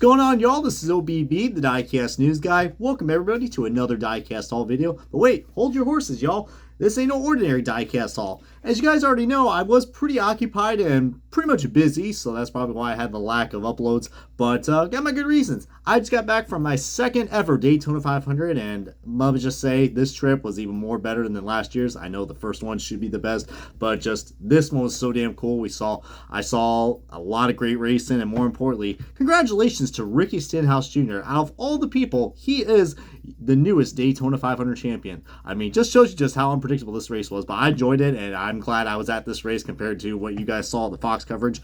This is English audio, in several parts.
going on, y'all? This is OBB, the Diecast News Guy. Welcome, everybody, to another Diecast Haul video. But wait, hold your horses, y'all. This ain't no ordinary Diecast haul. As you guys already know, I was pretty occupied and pretty much busy, so that's probably why I had the lack of uploads, but got my good reasons. I just got back from my second ever Daytona 500, and let me just say, this trip was even more better than last year's. I know the first one should be the best, but just this one was so damn cool. I saw a lot of great racing, and more importantly, congratulations to Ricky Stenhouse Jr. Out of all the people, he is the newest Daytona 500 champion. I mean, just shows you just how unpredictable this race was, but I enjoyed it, and I'm glad I was at this race compared to what you guys saw at the Fox coverage.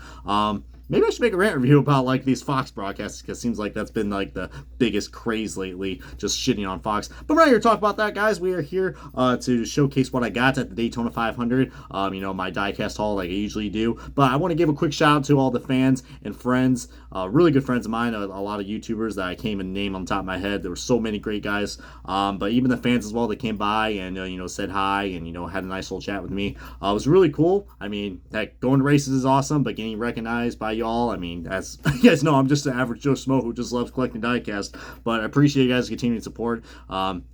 Maybe I should make a rant review about like these Fox broadcasts, because it seems like that's been like the biggest craze lately, just shitting on Fox. But we're not here to talk about that, guys. We are here to showcase what I got at the Daytona 500. You know, my diecast haul like I usually do. But I want to give a quick shout out to all the fans and friends, really good friends of mine, a lot of YouTubers that I can't even name on the top of my head. There were so many great guys, but even the fans as well that came by and you know, said hi and, you know, had a nice little chat with me. It was really cool. I mean, heck, going to races is awesome, but getting recognized by y'all, I mean, as you guys know, I'm just an average Joe Schmo who just loves collecting diecast, but I appreciate you guys' continued support.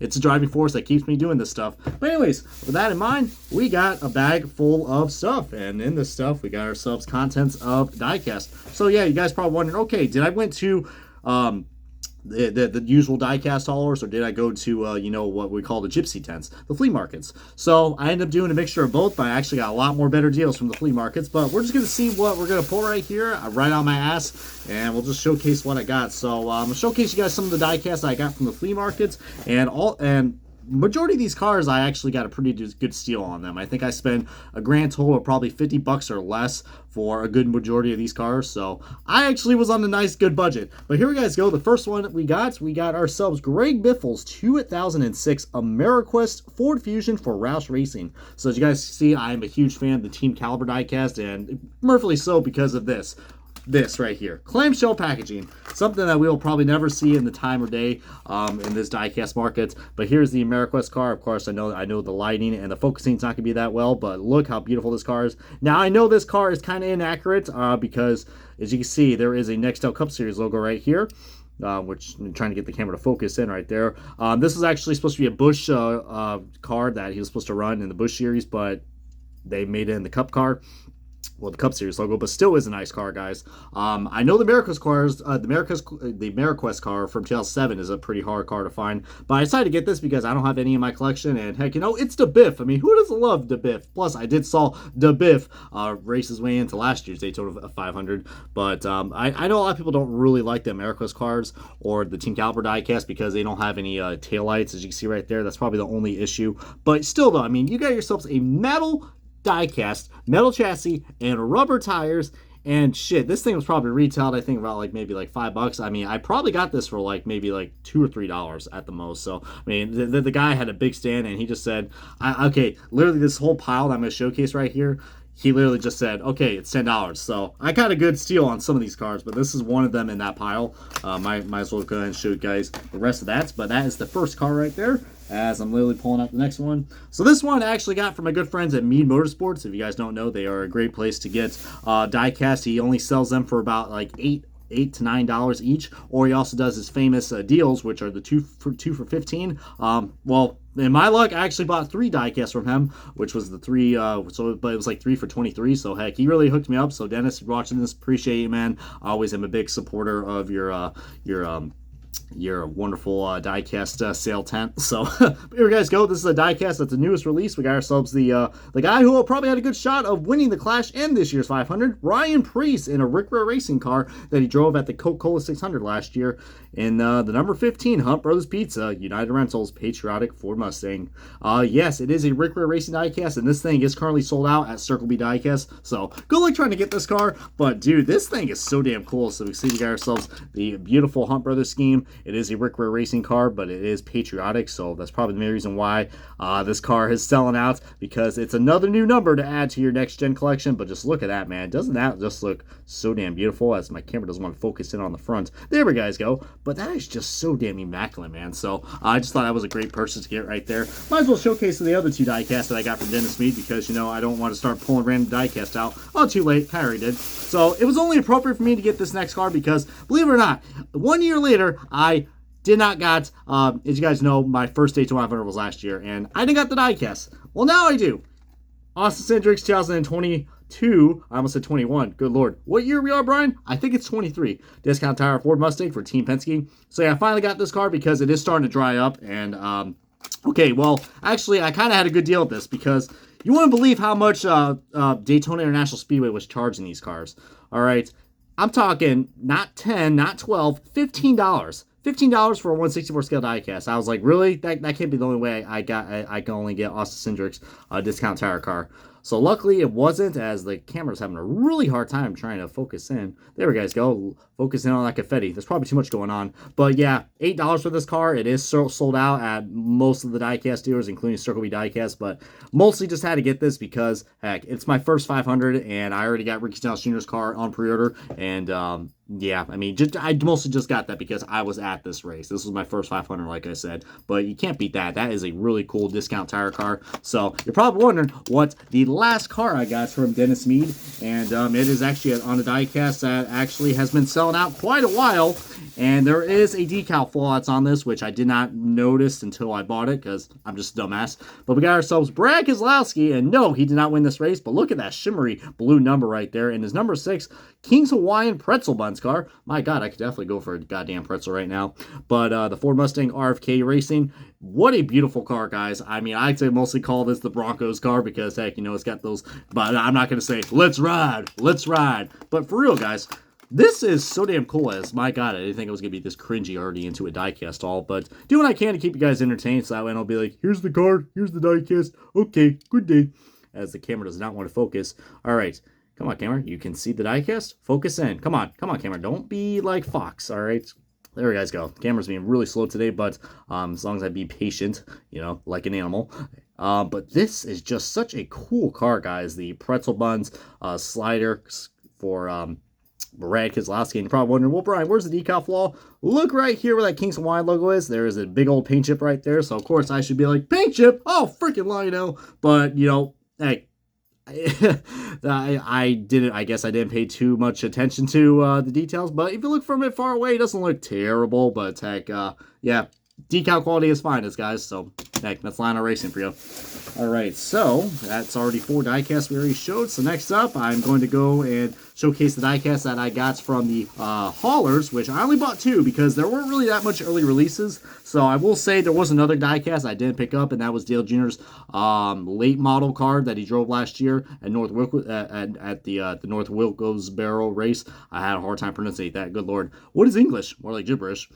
It's a driving force that keeps me doing this stuff. But anyways, with that in mind, we got a bag full of stuff, and in this stuff, we got ourselves contents of diecast. So yeah, you guys probably wondering, okay, did I went to the usual diecast haulers, or did I go to you know, what we call the gypsy tents, the flea markets? So I ended up doing a mixture of both, but I actually got a lot more better deals from the flea markets. But we're just going to see what we're going to pull right here, right on my ass, and we'll just showcase what I got. So I'm going to showcase you guys some of the diecast I got from the flea markets, and majority of these cars, I actually got a pretty good steal on them. I think I spent a grand total of probably $50 or less for a good majority of these cars. So I actually was on a nice, good budget. But here we guys go. The first one we got ourselves Greg Biffle's 2006 AmeriQuest Ford Fusion for Roush Racing. So as you guys see, I am a huge fan of the Team Caliber diecast, and mercifully so because of this right here, clamshell packaging, something that we will probably never see in the time or day in this diecast market. But here's the AmeriQuest car. Of course, I know the lighting and the focusing is not gonna be that well, but look how beautiful this car is. Now I know this car is kind of inaccurate because as you can see, there is a Nextel Cup Series logo right here, which I'm trying to get the camera to focus in right there. This is actually supposed to be a Busch car that he was supposed to run in the Busch Series, but they made it in the Cup car. Well, the Cup Series logo, but still is a nice car, guys. I know the AmeriQuest cars, the AmeriQuest car from 2007 is a pretty hard car to find, but I decided to get this because I don't have any in my collection, and heck, you know, it's the Biff. I mean, who doesn't love the Biff? Plus, I did saw the Biff race his way into last year's Daytona 500, but I know a lot of people don't really like the AmeriQuest cars or the Team Caliber diecast because they don't have any taillights, as you can see right there. That's probably the only issue, but still, though, I mean, you got yourselves a metal diecast, metal chassis, and rubber tires, and shit, this thing was probably retailed, I think, about like maybe like $5. I mean, I probably got this for like maybe like $2 or $3 at the most. So I mean, the guy had a big stand, and he just said, okay, literally this whole pile that I'm going to showcase right here, he literally just said, okay, it's $10. So I got a good steal on some of these cars, but this is one of them in that pile. Might as well go ahead and show you guys the rest of that. But that is the first car right there, as I'm literally pulling out the next one. So this one I actually got from my good friends at Mead Motorsports. If you guys don't know, they are a great place to get diecast. He only sells them for about like $8 to $9 each, or he also does his famous deals, which are the two for $15. Well, in my luck, I actually bought 3 diecasts from him, which was the 3, but it was like 3 for $23. So heck, he really hooked me up. So Dennis, if you're watching this, appreciate you, man. I always am a big supporter of your wonderful diecast sale tent. So here you guys go. This is a diecast that's the newest release. We got ourselves the guy who probably had a good shot of winning the Clash and this year's 500, Ryan Preece, in a Rick Rare Racing car that he drove at the Coca-Cola 600 last year in the number 15 Hunt Brothers Pizza United Rentals Patriotic Ford Mustang. Yes, it is a Rick Rare Racing diecast, and this thing is currently sold out at Circle B Diecast. So good luck trying to get this car, but dude, this thing is so damn cool. So we see we got ourselves the beautiful Hunt Brothers scheme. It is a Rick Ware racing car, but it is patriotic, so that's probably the main reason why this car is selling out, because it's another new number to add to your next-gen collection. But just look at that, man. Doesn't that just look so damn beautiful? As my camera doesn't want to focus in on the front. There we guys go. But that is just so damn immaculate, man. So I just thought that was a great purchase to get right there. Might as well showcase the other two diecasts that I got from Dennis Mead, because, you know, I don't want to start pulling random diecast out. Oh, too late. I already did. So it was only appropriate for me to get this next car because, believe it or not, 1 year later, I did not got, as you guys know, my first Daytona 500 was last year, and I didn't got the diecast. Well, now I do. Austin Cindric's 2022, I almost said 21, good lord. What year we are, Brian? I think it's 23. Discount tire Ford Mustang for Team Penske. So yeah, I finally got this car because it is starting to dry up, and, okay, well, actually, I kind of had a good deal with this because you wouldn't believe how much Daytona International Speedway was charging these cars. All right, I'm talking not 10, not 12, $15. $15 for a 164 scale diecast. I was like, really? That can't be the only way I can only get Austin Cindric's discount tire car. So luckily it wasn't, as the camera's having a really hard time trying to focus in. There we guys go. Focus in on that confetti. There's probably too much going on. But yeah, $8 for this car. It is sold out at most of the diecast dealers, including Circle B Diecast. But mostly just had to get this because, heck, it's my first 500, and I already got Ricky Stenhouse Jr.'s car on pre-order. And yeah, I mean, I mostly just got that because I was at this race. This was my first 500, like I said. But you can't beat that. That is a really cool discount tire car. So you're probably wondering what the last car I got from Dennis Mead. And it is actually on a diecast that actually has been selling out quite a while. And there is a decal flaw that's on this, which I did not notice until I bought it because I'm just a dumbass. But we got ourselves Brad Keselowski, and no, he did not win this race. But look at that shimmery blue number right there. And his number 6, King's Hawaiian Pretzel Buns car. My God, I could definitely go for a goddamn pretzel right now. But the Ford Mustang RFK Racing, what a beautiful car, guys. I mean, I'd say mostly call this the Broncos car because, heck, you know, it's got those, but I'm not going to say, let's ride, let's ride. But for real, guys, this is so damn cool. As my God, I didn't think it was going to be this cringy already into a diecast all, but doing what I can to keep you guys entertained, so that way I'll be like, here's the card, here's the diecast, okay, good day. As the camera does not want to focus. All right, come on, camera, you can see the diecast, focus in, come on, camera, don't be like Fox, all right? There you guys go. The camera's being really slow today, but as long as I be patient, you know, like an animal. But this is just such a cool car, guys. The pretzel buns slider for Brad Keselowski. And you're probably wondering, well, Brian, where's the decal flaw? Look right here where that King's Hawaiian logo is. There is a big old paint chip right there. So, of course, I should be like, paint chip? Oh, freaking Lionel. But, you know, hey, I guess I didn't pay too much attention to the details, but if you look from it far away, it doesn't look terrible, but heck, yeah, decal quality is finest, guys, so heck, that's Lionel Racing for you. Alright, so that's already 4 diecasts we already showed, so next up, I'm going to go and showcase the diecast that I got from the haulers, which I only bought 2 because there weren't really that much early releases. So I will say there was another diecast I didn't pick up, and that was Dale Jr.'s late model car that he drove last year at at the North Wilkes-Barre race. I had a hard time pronouncing that. Good lord, what is English? More like gibberish.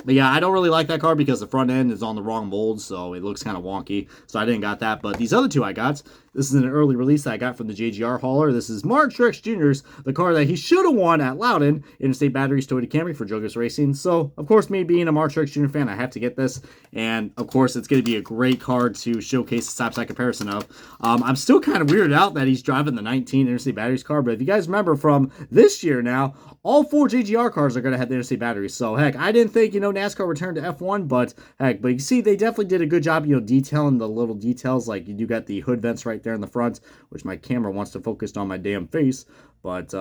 But yeah, I don't really like that car because the front end is on the wrong mold, so it looks kind of wonky. So I didn't got that. But these other 2 I got, this is an early release that I got from the JGR hauler. This is Mark Truex Jr.'s, the car that he should have won at Loudon, Interstate Batteries Toyota Camry for Jogos Racing. So, of course, me being a Mark Truex Jr. fan, I have to get this. And, of course, it's going to be a great car to showcase the side-by-side comparison of. I'm still kind of weirded out that he's driving the 19 Interstate Batteries car. But if you guys remember from this year now, all 4 JGR cars are going to have the Interstate Batteries. So, heck, I didn't think, you know, NASCAR returned to F1, but, heck, but you see, they definitely did a good job, you know, detailing the little details. Like, you do got the hood vents right there in the front, which my camera wants to focus on my damn face. But,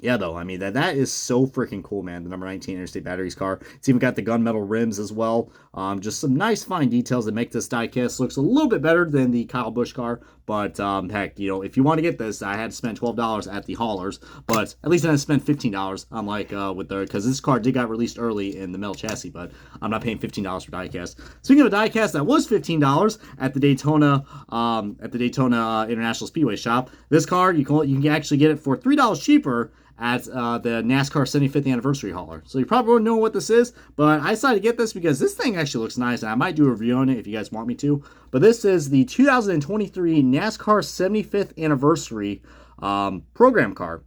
yeah, though, I mean, that is so freaking cool, man, the number 19 Interstate Batteries car. It's even got the gunmetal rims as well. Just some nice, fine details that make this diecast looks a little bit better than the Kyle Busch car. But, heck, you know, if you want to get this, I had to spend $12 at the haulers. But at least I didn't spend $15, unlike with the, because this car did got released early in the metal chassis, but I'm not paying $15 for diecast. Speaking of a diecast that was $15 at the Daytona International Speedway shop, this car, you can actually get it for $3 cheaper at the NASCAR 75th anniversary hauler. So you probably won't know what this is, but I decided to get this because this thing actually looks nice, and I might do a review on it if you guys want me to. But this is the 2023 NASCAR 75th anniversary program car.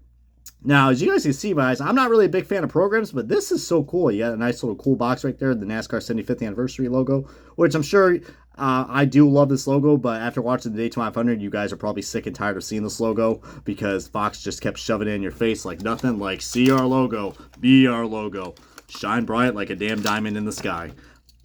Now, as you guys can see, guys, I'm not really a big fan of programs, but this is so cool. You got a nice little cool box right there, the NASCAR 75th anniversary logo, which I'm sure I do love this logo, but after watching the Daytona 500, you guys are probably sick and tired of seeing this logo because Fox just kept shoving it in your face like nothing, like see our logo, be our logo, shine bright like a damn diamond in the sky.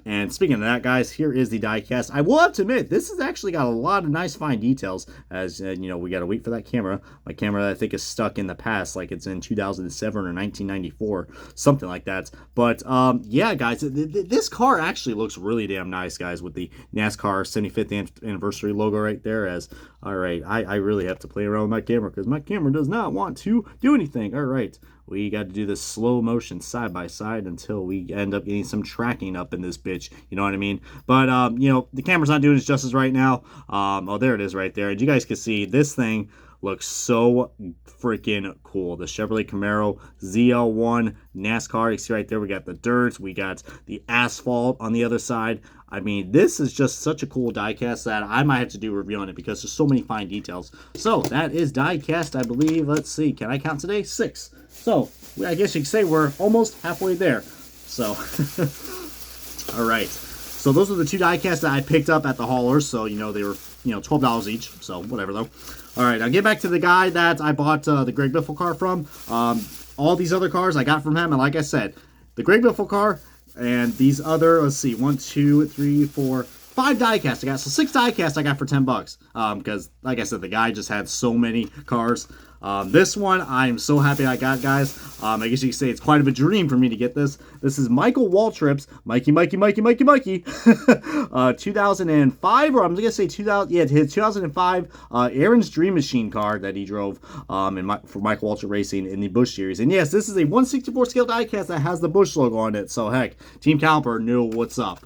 And speaking of that, guys, here is the diecast. I will have to admit, this has actually got a lot of nice fine details. As you know, we got to wait for that camera. My camera, I think, is stuck in the past, like it's in 2007 or 1994, something like that. But yeah, guys, this car actually looks really damn nice, guys, with the NASCAR 75th anniversary logo right there. As all right, I really have to play around with my camera because my camera does not want to do anything. All right. We got to do this slow motion side by side until we end up getting some tracking up in this bitch. You know what I mean? But, you know, the camera's not doing its justice right now. Oh, there it is right there. And you guys can see this thing looks so freaking cool. The Chevrolet Camaro ZL1 NASCAR. You see right there, we got the dirt. We got the asphalt on the other side. I mean, this is just such a cool diecast that I might have to do a review on it because there's so many fine details. So, that is diecast, I believe. Let's see. Can I count today? 6. So, I guess you could say we're almost halfway there. So, all right. So, those are the 2 diecasts that I picked up at the haulers. So, you know, they were, you know, $12 each. So, whatever, though. All right, I'll get back to the guy that I bought the Greg Biffle car from. All these other cars I got from him. And like I said, the Greg Biffle car and these other, let's see, 1, 2, 3, 4, 5 diecasts I got. So 6 diecasts I got for $10. Because, like I said, the guy just had so many cars. This one, I'm so happy I got, guys. I guess you could say it's quite of a dream for me to get this. This is Michael Waltrip's Mikey 2005, or I'm going to say 2000, yeah, his 2005 Aaron's Dream Machine car that he drove for Michael Waltrip Racing in the Busch Series. And yes, this is a 1/64 scale diecast that has the Busch logo on it. So, heck, Team Caliper knew what's up.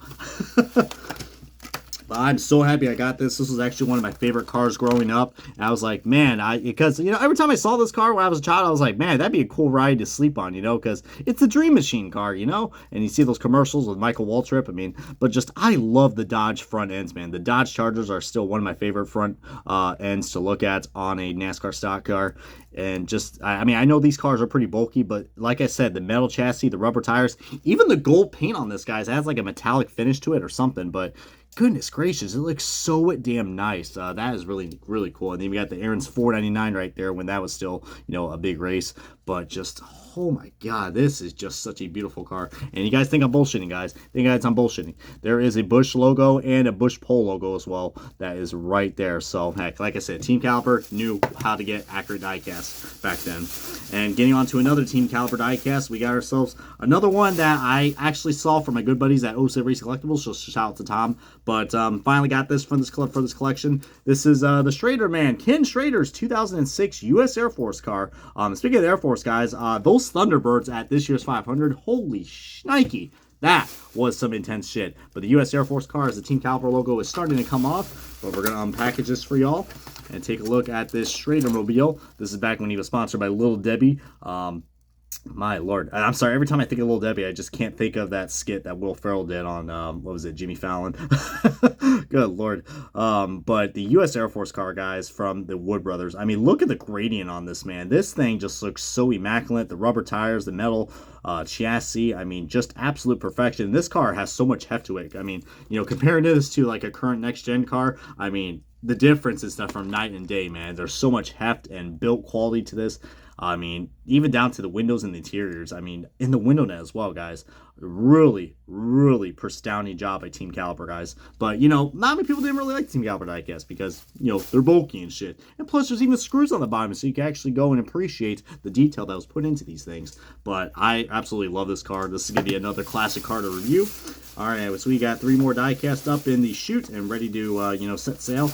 I'm so happy I got this. This was actually one of my favorite cars growing up. And I was like, man, because, you know, every time I saw this car when I was a child, I was like, man, that'd be a cool ride to sleep on, you know, because it's a Dream Machine car, you know, and you see those commercials with Michael Waltrip. I mean, but just, I love the Dodge front ends, man. The Dodge Chargers are still one of my favorite front ends to look at on a NASCAR stock car. And just, I mean, I know these cars are pretty bulky, but like I said, the metal chassis, the rubber tires, even the gold paint on this, guys, has like a metallic finish to it or something, but goodness gracious, it looks so damn nice. That is really, really cool. And then we got the Aaron's 499 right there when that was still, you know, a big race. But just, oh my God, this is just such a beautiful car. And you guys think I'm bullshitting, guys. Think guys I'm bullshitting. There is a Busch logo and a Busch pole logo as well. That is right there. So, heck, like I said, Team Caliper knew how to get accurate diecasts back then. And getting on to another Team Caliper diecast, we got ourselves another one that I actually saw from my good buddies at 07 Race Collectibles. So shout out to Tom. But finally got this from this club for this collection. This is the Schrader man, Ken Schrader's 2006 U.S. Air Force car. Speaking of the Air Force, guys, those Thunderbirds at this year's 500, holy shnikey. That was some intense shit. But the U.S. Air Force car, as the Team Caliper logo is starting to come off. But we're going to unpackage this for y'all and take a look at this Schrader mobile. This is back when he was sponsored by Little Debbie. My Lord. I'm sorry, every time I think of Little Debbie, I just can't think of that skit that Will Ferrell did on, what was it, Jimmy Fallon? Good Lord. But the U.S. Air Force car, guys, from the Wood Brothers. I mean, look at the gradient on this, man. This thing just looks so immaculate. The rubber tires, the metal chassis, I mean, just absolute perfection. This car has so much heft to it. I mean, you know, comparing this to like a current next-gen car, I mean, the difference is from night and day, man. There's so much heft and built quality to this. I mean, even down to the windows and the interiors. I mean, in the window net as well, guys. Really, really astounding job by Team Caliper, guys. But, you know, not many people didn't really like Team Caliper, I guess, because, you know, they're bulky and shit. And plus, there's even screws on the bottom, so you can actually go and appreciate the detail that was put into these things. But I absolutely love this car. This is going to be another classic car to review. All right, so we got 3 more diecast up in the chute and ready to, you know, set sail.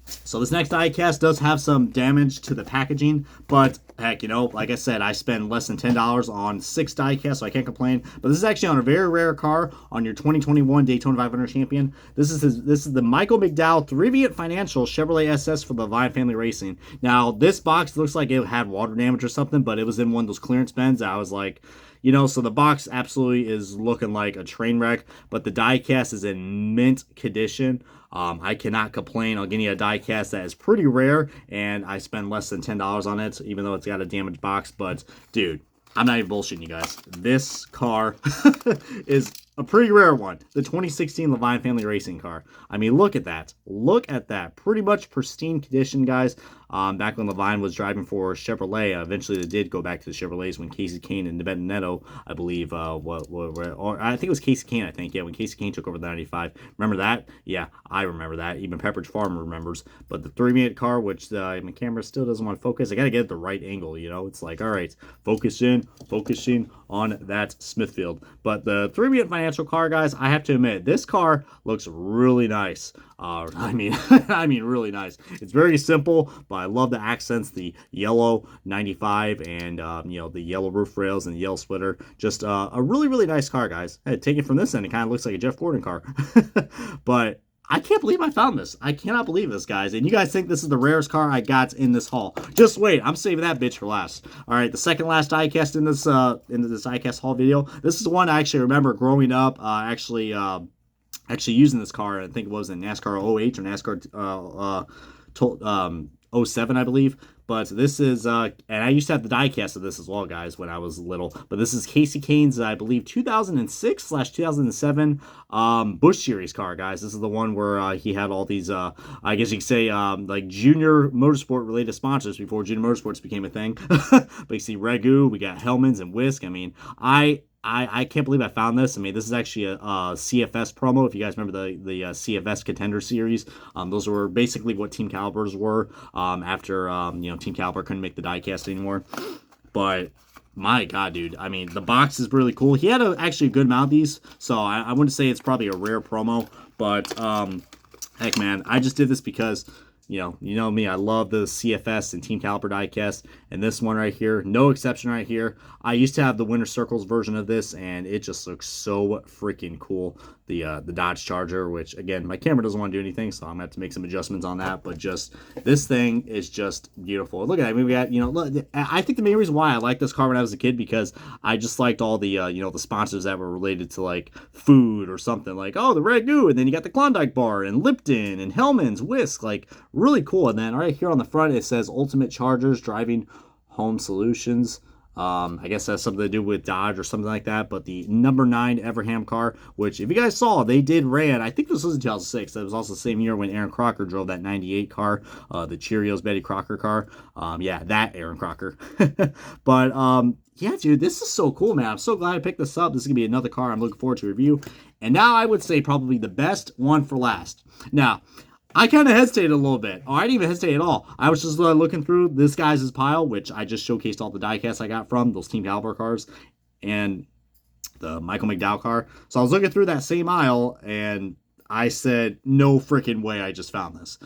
So this next diecast does have some damage to the packaging, but heck, you know, like I said, I spend less than $10 on 6 diecasts, so I can't complain. But this is actually on a very rare car on your 2021 Daytona 500 champion. This is the Michael McDowell Thrivient Financial Chevrolet SS for the Vine Family Racing. Now, this box looks like it had water damage or something, but it was in one of those clearance bins. I was like, you know, so the box absolutely is looking like a train wreck, but the diecast is in mint condition. I cannot complain on getting a die cast that is pretty rare, and I spend less than $10 on it, even though it's got a damaged box. But dude, I'm not even bullshitting you guys. This car is a pretty rare one. The 2016 Levine family racing car. I mean, look at that. Look at that. Pretty much pristine condition, guys. Back when Levine was driving for Chevrolet, eventually they did go back to the Chevrolets when Casey Kane and Benedetto, I believe, or I think it was Casey Kane, I think. Yeah, when Casey Kane took over the 95. Remember that? Yeah, I remember that. Even Pepperidge Farm remembers. But the 3-minute car, which my camera still doesn't want to focus, I got to get it the right angle, you know? It's like, all right, focusing on that Smithfield. But the 3-minute financial car, guys, I have to admit, this car looks really nice. I mean, really nice. It's very simple, but I love the accents, the yellow 95 and, the yellow roof rails and the yellow splitter. Just a really, really nice car, guys. Hey, take it from this end, it kind of looks like a Jeff Gordon car. But I can't believe I found this. I cannot believe this, guys. And you guys think this is the rarest car I got in this haul. Just wait. I'm saving that bitch for last. All right, the second last diecast in this diecast haul video. This is the one I actually remember growing up, actually using this car. I think it was in NASCAR 08 or NASCAR 07, I believe. But this is, and I used to have the diecast of this as well, guys, when I was little. But this is Casey Kane's, I believe, 2006/2007 Busch Series car, guys. This is the one where he had all these, I guess you could say, like junior motorsport related sponsors before junior motorsports became a thing. But you see Regu, we got Hellmann's and Whisk. I mean, I can't believe I found this. I mean, this is actually a CFS promo. If you guys remember the CFS Contender Series, those were basically what Team Calibers were after Team Caliber couldn't make the diecast anymore. But my God, dude, I mean, the box is really cool. He had actually a good amount of these, so I wouldn't say it's probably a rare promo. But heck, man, I just did this because you know me, I love the CFS and Team Caliber diecast, and this one right here, no exception right here. I used to have the Winter Circles version of this, and it just looks so freaking cool. The Dodge Charger, which again, my camera doesn't want to do anything, so I'm gonna have to make some adjustments on that. But just this thing is just beautiful. Look at it. I mean, we got look, I think the main reason why I liked this car when I was a kid because I just liked all the the sponsors that were related to like food or something, like the Ragu, and then you got the Klondike Bar and Lipton and Hellmann's, Whisk, like really cool. And then right here on the front it says Ultimate Chargers Driving Home Solutions. I guess that's something to do with Dodge or something like that. But the number 9 Everham car, which if you guys saw, they did ran. I think this was in 2006. That was also the same year when Aaron Crocker drove that 98 car, the Cheerios Betty Crocker car. Yeah, that Aaron Crocker. But yeah, dude, this is so cool, man. I'm so glad I picked this up. This is gonna be another car I'm looking forward to review. And now I would say probably the best one for last. Now, I kind of hesitated a little bit. I didn't even hesitate at all. I was just looking through this guy's pile, which I just showcased all the diecasts I got from those Team Caliber cars and the Michael McDowell car. So I was looking through that same aisle, and I said, no freaking way I just found this.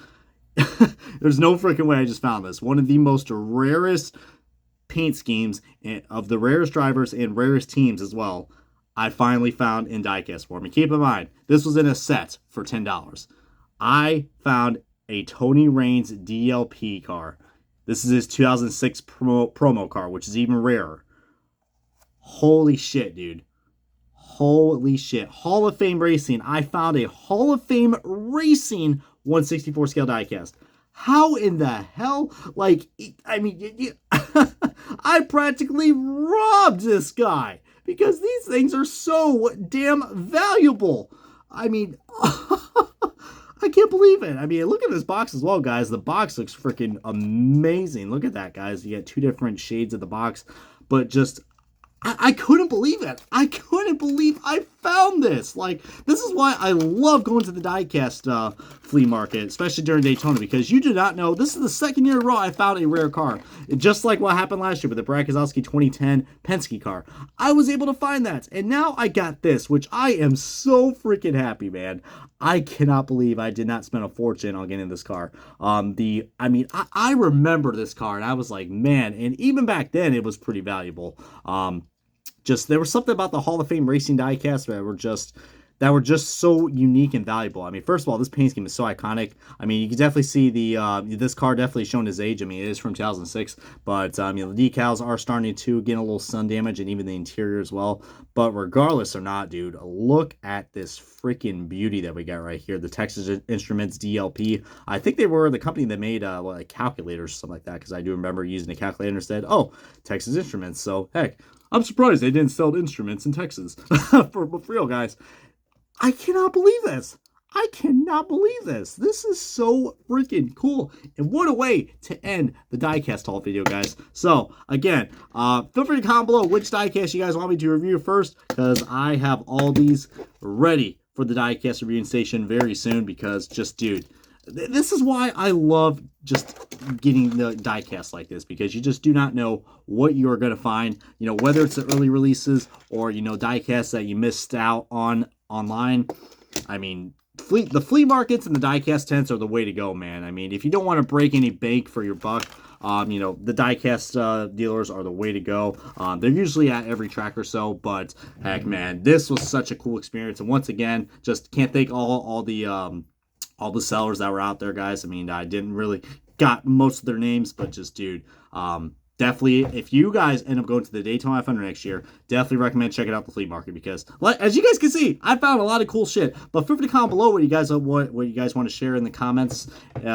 There's no freaking way I just found this. One of the most rarest paint schemes of the rarest drivers and rarest teams as well, I finally found in diecast form. And keep in mind, this was in a set for $10. I found a Tony Raines DLP car. This is his 2006 promo car, which is even rarer. Holy shit, dude. Holy shit. Hall of Fame Racing. I found a Hall of Fame Racing 1/64 scale diecast. How in the hell? Like, I mean, I practically robbed this guy because these things are so damn valuable. I mean... I can't believe it. I mean, look at this box as well, guys. The box looks freaking amazing. Look at that, guys. You get 2 different shades of the box. But just, I couldn't believe it. I couldn't believe I found this. Like, this is why I love going to the diecast flea market, especially during Daytona, because you do not know, this is the second year in a row I found a rare car. Just like what happened last year with the Brad Keselowski 2010 Penske car. I was able to find that, and now I got this, which I am so freaking happy, man. I cannot believe I did not spend a fortune on getting this car. I remember this car, and I was like, man, and even back then, it was pretty valuable. Just, there was something about the Hall of Fame Racing diecast that were just, that were just so unique and valuable. I mean, first of all, this paint scheme is so iconic. I mean, you can definitely see this car definitely showing his age. I mean, it is from 2006, but you know, the decals are starting to get a little sun damage, and even the interior as well. But regardless or not, dude, look at this freaking beauty that we got right here. The Texas Instruments DLP. I think they were the company that made like calculators or something like that, because I do remember using a calculator instead. Oh, Texas Instruments. So heck, I'm surprised they didn't sell instruments in Texas. for real, guys. I cannot believe this. I cannot believe this. This is so freaking cool. And what a way to end the diecast haul video, guys. So, again, feel free to comment below which diecast you guys want me to review first, because I have all these ready for the diecast reviewing station very soon, because just, dude, this is why I love just getting the diecast like this, because you just do not know what you are going to find, you know, whether it's the early releases or, you know, diecasts that you missed out on online. I mean, the flea markets and the diecast tents are the way to go, man. I mean, if you don't want to break any bank for your buck, you know, the diecast dealers are the way to go. They're usually at every track or so, but heck, man, this was such a cool experience. And once again, just can't thank all the sellers that were out there, guys. I mean, I didn't really got most of their names, but just, dude, definitely, if you guys end up going to the Daytona 500 next year, definitely recommend checking out the flea market, because, as you guys can see, I found a lot of cool shit. But feel free to comment below what you guys want to share in the comments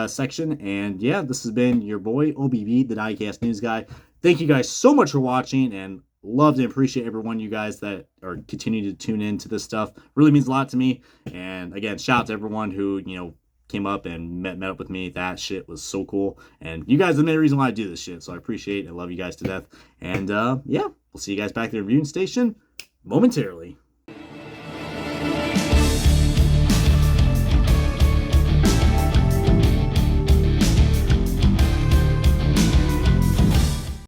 section. And yeah, this has been your boy OBB, the Diecast News Guy. Thank you guys so much for watching, and love and appreciate everyone, you guys that are continuing to tune in to this stuff. Really means a lot to me. And again, shout out to everyone who, you know, came up and met up with me. That shit was so cool, and you guys are the main reason why I do this shit, so I appreciate and love you guys to death. And yeah, we'll see you guys back at the reviewing station momentarily.